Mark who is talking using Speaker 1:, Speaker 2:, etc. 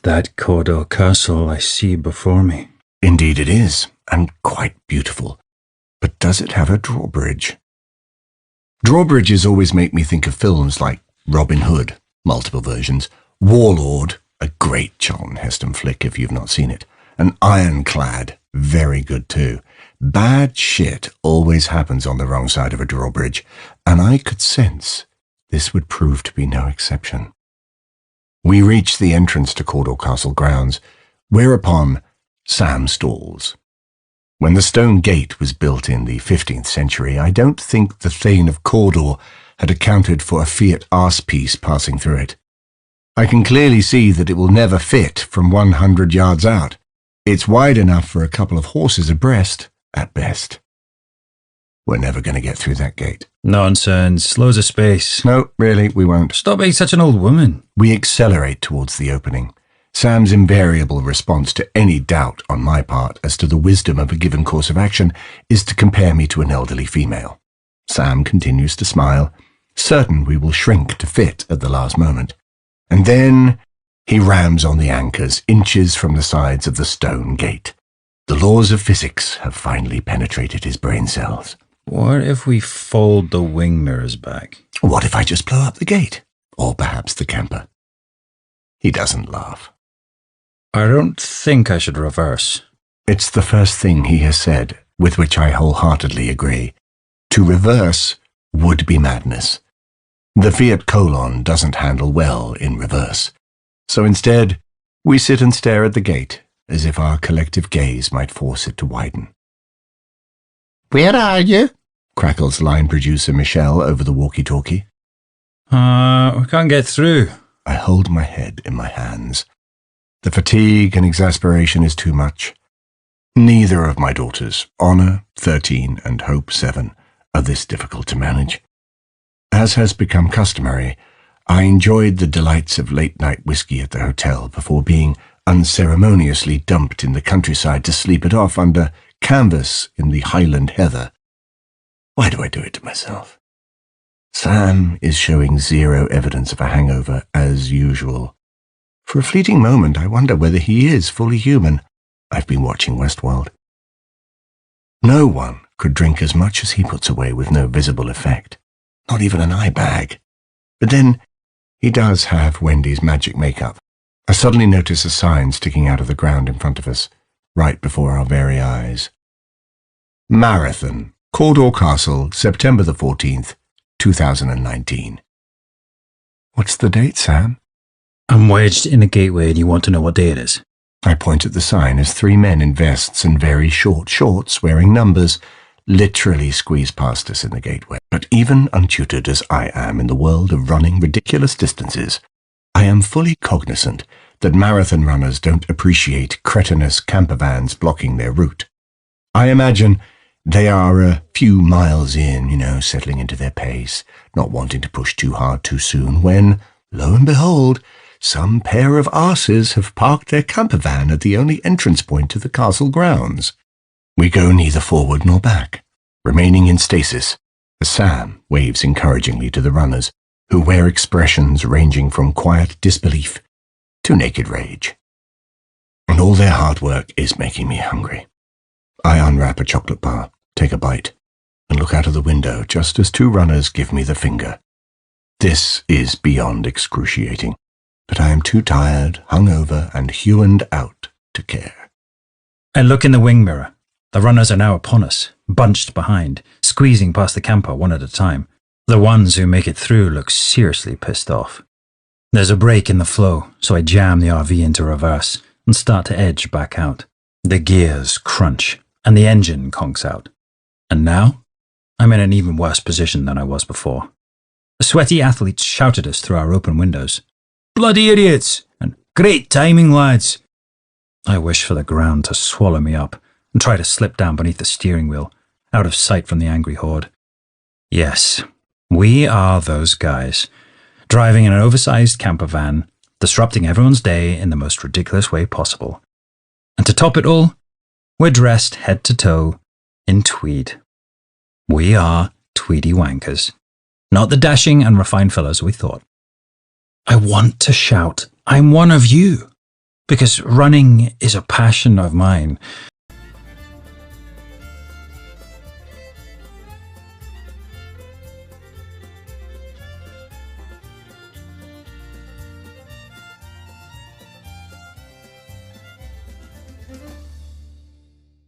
Speaker 1: that Cawdor Castle I see before me?
Speaker 2: Indeed it is, and quite beautiful. But does it have a drawbridge? Drawbridges always make me think of films like Robin Hood, multiple versions, Warlord, a great Charlton Heston flick if you've not seen it, and Ironclad, very good too. Bad shit always happens on the wrong side of a drawbridge, and I could sense this would prove to be no exception. We reached the entrance to Cawdor Castle grounds, whereupon Sam stalls. When the stone gate was built in the 15th century, I don't think the Thane of Cawdor had accounted for a Fiat arse-piece passing through it. I can clearly see that it will never fit from 100 yards out. It's wide enough for a couple of horses abreast, at best. We're never going to get through that gate.
Speaker 1: Nonsense. Loads of space.
Speaker 2: No, really, we won't.
Speaker 1: Stop being such an old woman.
Speaker 2: We accelerate towards the opening. Sam's invariable response to any doubt on my part as to the wisdom of a given course of action is to compare me to an elderly female. Sam continues to smile, certain we will shrink to fit at the last moment. And then he rams on the anchors inches from the sides of the stone gate. The laws of physics have finally penetrated his brain cells.
Speaker 1: What if we fold the wing mirrors back?
Speaker 2: What if I just blow up the gate? Or perhaps the camper? He doesn't laugh.
Speaker 1: I don't think I should reverse.
Speaker 2: It's the first thing he has said, with which I wholeheartedly agree. To reverse would be madness. The Fiat Colon doesn't handle well in reverse. So instead, we sit and stare at the gate, as if our collective gaze might force it to widen. "Where are you?" crackles line producer Michelle over the walkie-talkie.
Speaker 1: We can't get through.
Speaker 2: I hold my head in my hands. The fatigue and exasperation is too much. Neither of my daughters, Honor, 13, and Hope, 7, are this difficult to manage. As has become customary, I enjoyed the delights of late-night whiskey at the hotel before being unceremoniously dumped in the countryside to sleep it off under canvas in the Highland heather. Why do I do it to myself? Sam is showing zero evidence of a hangover, as usual. For a fleeting moment, I wonder whether he is fully human. I've been watching Westworld. No one could drink as much as he puts away with no visible effect. Not even an eye bag. But then, he does have Wendy's magic makeup. I suddenly notice a sign sticking out of the ground in front of us, right before our very eyes. Marathon, Cawdor Castle, September the 14th, 2019. What's the date, Sam?
Speaker 1: I'm wedged in the gateway and you want to know what day it is.
Speaker 2: I point at the sign as 3 men in vests and very short shorts wearing numbers literally squeeze past us in the gateway. But even untutored as I am in the world of running ridiculous distances, I am fully cognizant that marathon runners don't appreciate cretinous camper vans blocking their route. I imagine they are a few miles in, settling into their pace, not wanting to push too hard too soon, when, lo and behold, some pair of arses have parked their camper van at the only entrance point to the castle grounds. We go neither forward nor back, remaining in stasis, as Sam waves encouragingly to the runners, who wear expressions ranging from quiet disbelief to naked rage. And all their hard work is making me hungry. I unwrap a chocolate bar, take a bite, and look out of the window just as 2 runners give me the finger. This is beyond excruciating, but I am too tired, hungover, and Heughaned out to care.
Speaker 1: I look in the wing mirror. The runners are now upon us, bunched behind, squeezing past the camper one at a time. The ones who make it through look seriously pissed off. There's a break in the flow, so I jam the RV into reverse and start to edge back out. The gears crunch, and the engine conks out. And now, I'm in an even worse position than I was before. The sweaty athletes shouted us through our open windows. "Bloody idiots!" and "Great timing, lads!" I wish for the ground to swallow me up and try to slip down beneath the steering wheel, out of sight from the angry horde. Yes, we are those guys, driving in an oversized camper van, disrupting everyone's day in the most ridiculous way possible. And to top it all, we're dressed head to toe in tweed. We are tweedy wankers, not the dashing and refined fellows we thought. I want to shout, "I'm one of you!" because running is a passion of mine.